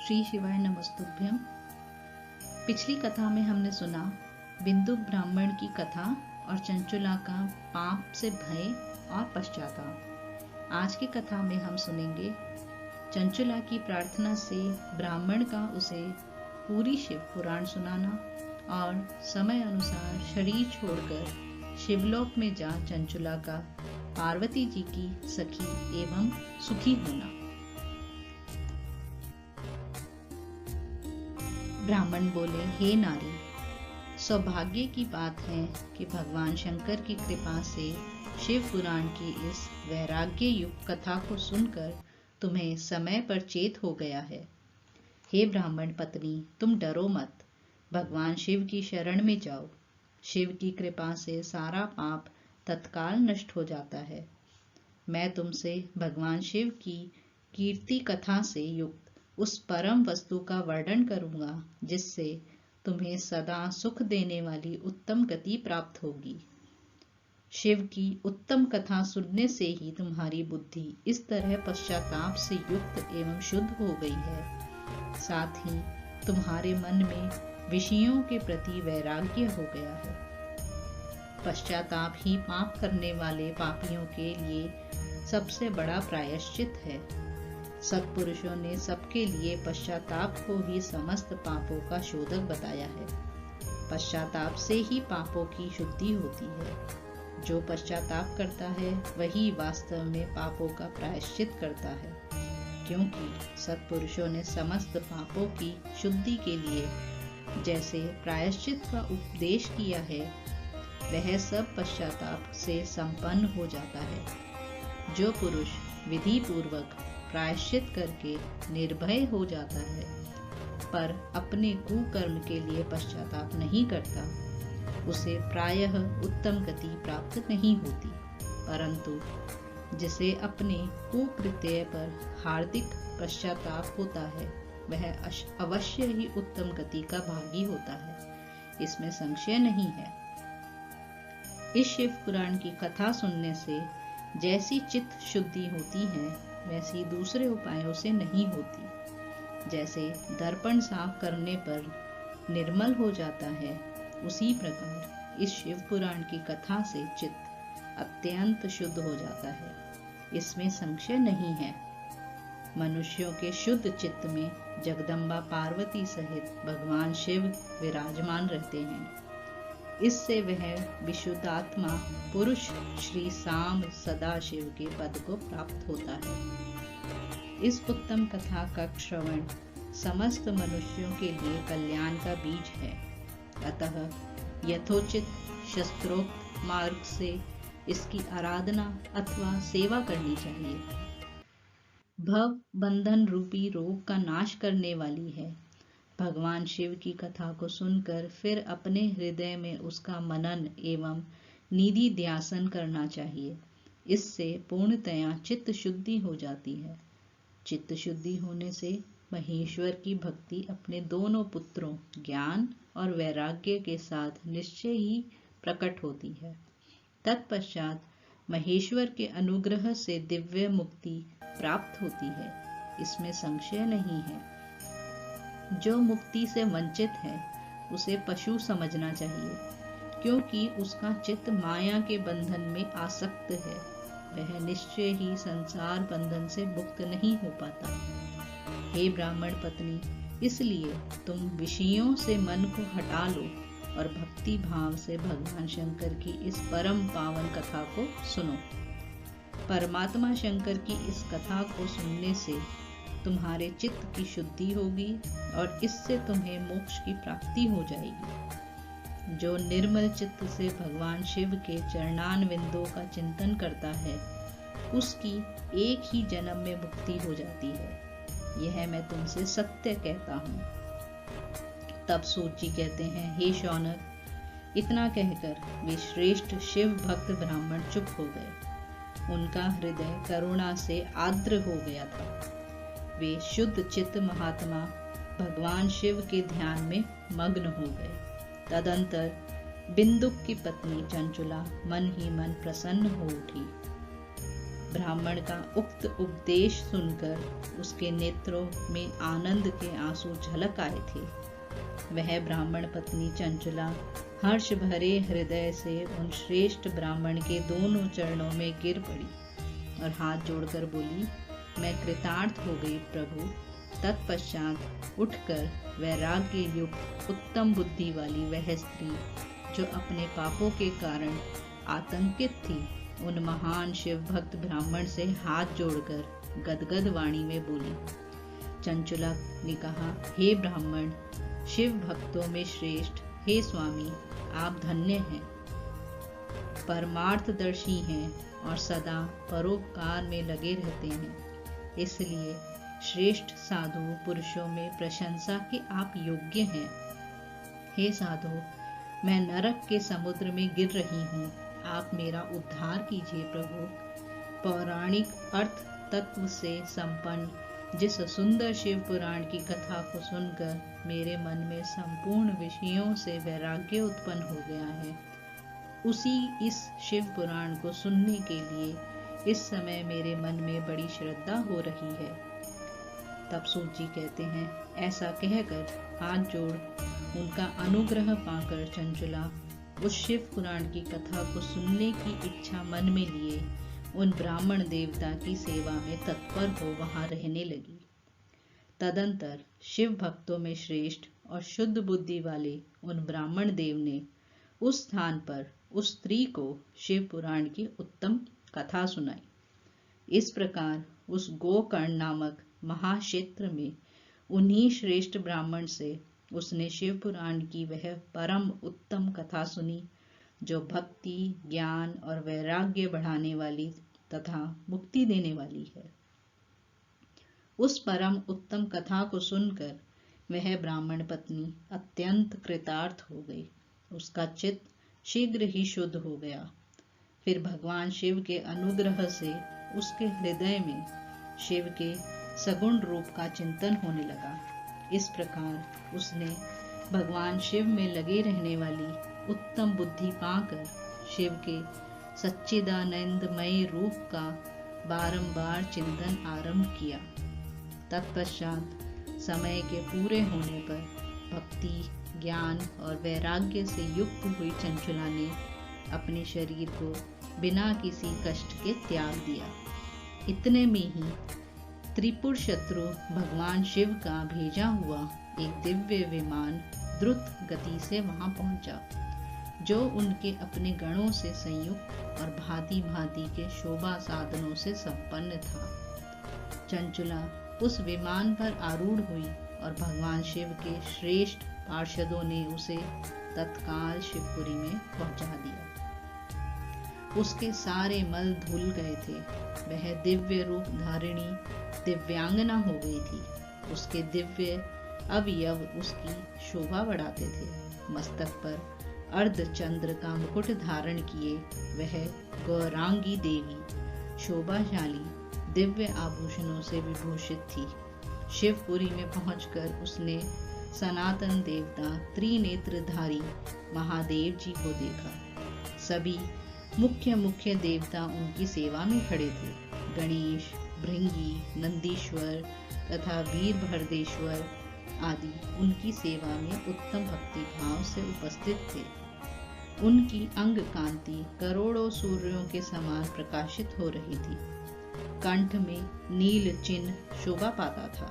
श्री शिवाय नमस्तुभ्यम। पिछली कथा में हमने सुना बिंदु ब्राह्मण की कथा और चंचुला का पाप से भय और पश्चाताप। आज की कथा में हम सुनेंगे चंचुला की प्रार्थना से ब्राह्मण का उसे पूरी शिव पुराण सुनाना और समय अनुसार शरीर छोड़कर शिवलोक में जा चंचुला का पार्वती जी की सखी एवं सुखी होना। ब्राह्मण बोले, हे नारी, सौभाग्य की बात है कि भगवान शंकर की कृपा से शिव पुराण की इस वैराग्य युक्त कथा को सुनकर तुम्हें समय पर चेत हो गया है। हे ब्राह्मण पत्नी, तुम डरो मत, भगवान शिव की शरण में जाओ। शिव की कृपा से सारा पाप तत्काल नष्ट हो जाता है। मैं तुमसे भगवान शिव की कीर्ति कथा से युक्त उस परम वस्तु का वर्णन करूंगा जिससे तुम्हें सदा सुख देने वाली उत्तम गति प्राप्त होगी। शिव की उत्तम कथा सुनने से ही तुम्हारी बुद्धि इस तरह पश्चाताप से युक्त एवं शुद्ध हो गई है, साथ ही तुम्हारे मन में विषयों के प्रति वैराग्य हो गया है। पश्चाताप ही पाप करने वाले पापियों के लिए सबसे बड़ा प्रायश्चित है। सत्पुरुषों ने सबके लिए पश्चाताप को ही समस्त पापों का शोधक बताया है। पश्चाताप से ही पापों की शुद्धि होती है। जो पश्चाताप करता है वही वास्तव में पापों का प्रायश्चित करता है, क्योंकि सत्पुरुषों ने समस्त पापों की शुद्धि के लिए जैसे प्रायश्चित का उपदेश किया है, वह सब पश्चाताप से संपन्न हो जाता है। जो पुरुष विधि पूर्वक प्रायश्चित करके निर्भय हो जाता है पर अपने कुकर्म के लिए पश्चाताप नहीं करता, उसे प्रायः उत्तम गति प्राप्त नहीं होती, परंतु जिसे अपने कुकृत्य पर हार्दिक पश्चाताप होता है वह अवश्य ही उत्तम गति का भागी होता है, इसमें संशय नहीं है। इस शिव पुराण की कथा सुनने से जैसी चित्त शुद्धि होती है वैसी दूसरे उपायों से नहीं होती। जैसे दर्पण साफ करने पर निर्मल हो जाता है, उसी प्रकार इस शिव पुराण की कथा से चित्त अत्यंत शुद्ध हो जाता है, इसमें संशय नहीं है। मनुष्यों के शुद्ध चित्त में जगदम्बा पार्वती सहित भगवान शिव विराजमान रहते हैं। इससे वह विशुद्धात्मा पुरुष श्री साम सदाशिव के पद को प्राप्त होता है। इस उत्तम कथा का श्रवण समस्त मनुष्यों के लिए कल्याण का बीज है, अतः यथोचित शस्त्रोक्त मार्ग से इसकी आराधना अथवा सेवा करनी चाहिए। भव बंधन रूपी रोग का नाश करने वाली है। भगवान शिव की कथा को सुनकर फिर अपने हृदय में उसका मनन एवं निधि ध्यासन करना चाहिए। इससे पूर्णतया चित्त शुद्धि हो जाती है। चित्त शुद्धि होने से महेश्वर की भक्ति अपने दोनों पुत्रों ज्ञान और वैराग्य के साथ निश्चय ही प्रकट होती है। तत्पश्चात महेश्वर के अनुग्रह से दिव्य मुक्ति प्राप्त होती है, इसमें संशय नहीं है। जो मुक्ति से वंचित है उसे पशु समझना चाहिए, क्योंकि उसका चित्त माया के बंधन में आसक्त है। वह निश्चय ही संसार बंधन से मुक्त नहीं हो पाता। हे ब्राह्मण पत्नी, इसलिए तुम विषयों से मन को हटा लो और भक्ति भाव से भगवान शंकर की इस परम पावन कथा को सुनो। परमात्मा शंकर की इस कथा को सुनने से तुम्हारे चित्त की शुद्धि होगी और इससे तुम्हें मोक्ष की प्राप्ति हो जाएगी। जो निर्मल चित्त से भगवान शिव के चरणारविंदों का चिंतन करता है, उसकी एक ही जन्म में मुक्ति हो जाती है। यह मैं तुमसे सत्य कहता हूँ। तब सूत जी कहते हैं, हे शौनक, इतना कहकर वे श्रेष्ठ शिव भक्त ब्राह्मण चुप हो गए। उनका हृदय करुणा से आर्द्र हो गया था। वे शुद्ध चित्त महात्मा भगवान शिव के ध्यान में मग्न हो गए। तदंतर बिंदुक की पत्नी चंचुला मन ही मन प्रसन्न हो उठी। ब्राह्मण का उक्त उपदेश सुनकर उसके नेत्रों में आनंद के आंसू झलक आए थे। वह ब्राह्मण पत्नी चंचला हर्ष भरे हृदय से उन श्रेष्ठ ब्राह्मण के दोनों चरणों में गिर पड़ी और हाथ जोड़कर बोली, मैं कृतार्थ हो गई प्रभु। तत्पश्चात उठकर वैराग्य युक्त उत्तम बुद्धि वाली वह स्त्री जो अपने पापों के कारण आतंकित थी, उन महान शिव भक्त ब्राह्मण से हाथ जोड़कर गदगद वाणी में बोली। चंचला ने कहा, हे ब्राह्मण, शिव भक्तों में श्रेष्ठ, हे स्वामी, आप धन्य हैं, परमार्थदर्शी हैं और सदा परोपकार में लगे रहते हैं। इसलिए श्रेष्ठ साधु पुरुषों में प्रशंसा के आप योग्य हैं। हे साधु, मैं नरक के समुद्र में गिर रही हूँ, आप मेरा उद्धार कीजिए प्रभु। पौराणिक अर्थ तत्व से संपन्न जिस सुंदर शिव पुराण की कथा को सुनकर मेरे मन में संपूर्ण विषयों से वैराग्य उत्पन्न हो गया है, उसी इस शिव पुराण को सुनने के लिए इस समय मेरे मन में बड़ी श्रद्धा हो रही है। तब सूत जी कहते हैं, ऐसा कहकर हाथ जोड़ उनका अनुग्रह पाकर चंचला उस शिव पुराण की कथा को सुनने की इच्छा मन में लिए उन ब्राह्मण देवता की सेवा में तत्पर हो वहां रहने लगी। तदंतर शिव भक्तों में श्रेष्ठ और शुद्ध बुद्धि वाले उन ब्राह्मण देव ने उस स्थान पर उस स्त्री को शिव पुराण की उत्तम कथा सुनाई। इस प्रकार उस गोकर्ण नामक महाक्षेत्र में उन्हीं श्रेष्ठ ब्राह्मण से उसने शिव पुराण की वह परम उत्तम कथा सुनी, जो भक्ति, ज्ञान और वैराग्य बढ़ाने वाली तथा मुक्ति देने वाली है। उस परम उत्तम कथा को सुनकर वह ब्राह्मण पत्नी अत्यंत कृतार्थ हो गई। उसका चित्त शीघ्र ही शुद्ध हो गया। फिर भगवान शिव के अनुग्रह से उसके हृदय में शिव के सगुण रूप का चिंतन होने लगा। इस प्रकार उसने भगवान शिव में लगे रहने वाली उत्तम बुद्धि पाकर शिव के सच्चिदानंदमय रूप का बारंबार चिंतन आरंभ किया। तत्पश्चात समय के पूरे होने पर भक्ति, ज्ञान और वैराग्य से युक्त हुई चंचला ने अपने शरीर को बिना किसी कष्ट के त्याग दिया। इतने में ही त्रिपुर शत्रु भगवान शिव का भेजा हुआ एक दिव्य विमान द्रुत गति से वहां पहुंचा, जो उनके अपने गणों से संयुक्त और भांति भांति के शोभा साधनों से संपन्न था। चंचला उस विमान पर आरूढ़ हुई और भगवान शिव के श्रेष्ठ पार्षदों ने उसे तत्काल शिवपुरी में पहुंचा दिया। उसके सारे मल धुल गए थे। वह दिव्य रूप धारिणी दिव्यांगना हो गई थी। उसके दिव्य अवयव उसकी शोभा बढ़ाते थे। मस्तक पर अर्धचंद्र का मुकुट धारण किए वह गौरांगी देवी शोभाशाली दिव्य आभूषणों से विभूषित थी। शिवपुरी में पहुंचकर उसने सनातन देवता त्रिनेत्रधारी महादेव जी को देखा। सभी मुख्य देवता उनकी सेवा में खड़े थे। गणेश, भृंगी, नंदीश्वर तथा वीरभद्रेश्वर आदि उनकी सेवा में उत्तम भक्ति भाव से उपस्थित थे। उनकी अंग कांति करोड़ों सूर्यों के समान प्रकाशित हो रही थी। कंठ में नील चिन्ह शोभा पाता था।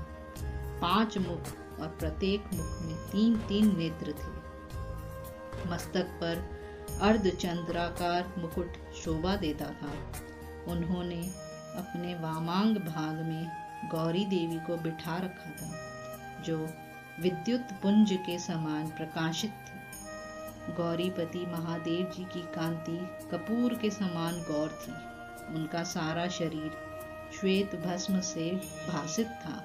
5 मुख और प्रत्येक मुख में 3-3 नेत्र थे। मस्तक पर अर्धचंद्राकार मुकुट शोभा देता था। उन्होंने अपने वामांग भाग में गौरी देवी को बिठा रखा था, जो विद्युत पुंज के समान प्रकाशित थी। गौरीपति महादेव जी की कांति कपूर के समान गौर थी। उनका सारा शरीर श्वेत भस्म से भासित था।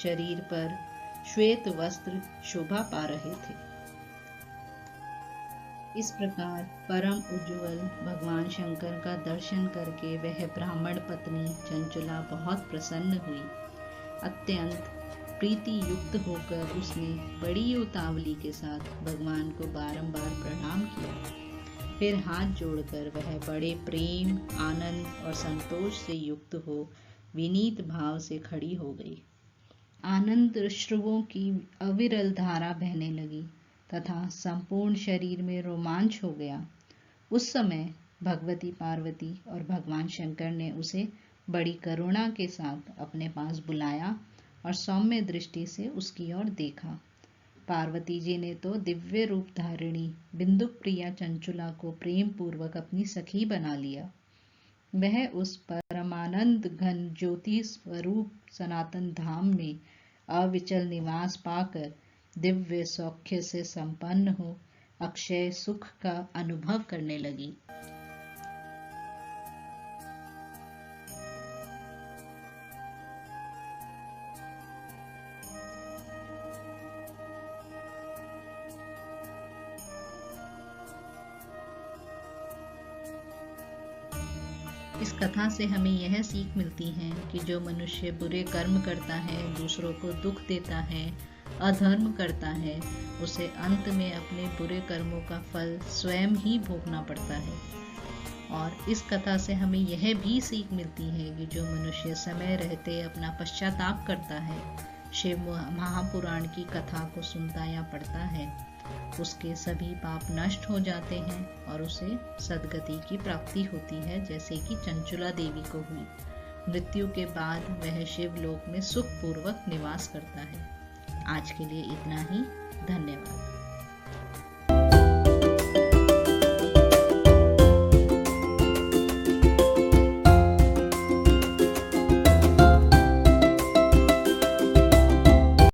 शरीर पर श्वेत वस्त्र शोभा पा रहे थे। इस प्रकार परम उज्ज्वल भगवान शंकर का दर्शन करके वह ब्राह्मण पत्नी चंचला बहुत प्रसन्न हुई। अत्यंत प्रीति युक्त होकर उसने बड़ी उतावली के साथ भगवान को बारंबार प्रणाम किया। फिर हाथ जोड़कर वह बड़े प्रेम, आनंद और संतोष से युक्त हो विनीत भाव से खड़ी हो गई। आनंद अश्रुओं की अविरल धारा बहने लगी तथा संपूर्ण शरीर में रोमांच हो गया। उस समय भगवती पार्वती और भगवान शंकर ने उसे बड़ी करुणा के साथ अपने पास बुलाया और सौम्य दृष्टि से उसकी ओर देखा। पार्वती जी ने तो दिव्य रूप धारिणी बिंदुक प्रिया चंचुला को प्रेम पूर्वक अपनी सखी बना लिया। वह उस परमानंद घन ज्योति स्वरूप सनातन धाम में अविचल निवास पाकर दिव्य सौख्य से संपन्न हो अक्षय सुख का अनुभव करने लगी। इस कथा से हमें यह सीख मिलती है कि जो मनुष्य बुरे कर्म करता है, दूसरों को दुख देता है, अधर्म करता है, उसे अंत में अपने बुरे कर्मों का फल स्वयं ही भोगना पड़ता है। और इस कथा से हमें यह भी सीख मिलती है कि जो मनुष्य समय रहते अपना पश्चाताप करता है, शिव महापुराण की कथा को सुनता या पढ़ता है, उसके सभी पाप नष्ट हो जाते हैं और उसे सद्गति की प्राप्ति होती है, जैसे कि चंचुला देवी को हुई। मृत्यु के बाद वह शिवलोक में सुखपूर्वक निवास करता है। आज के लिए इतना ही। धन्यवाद।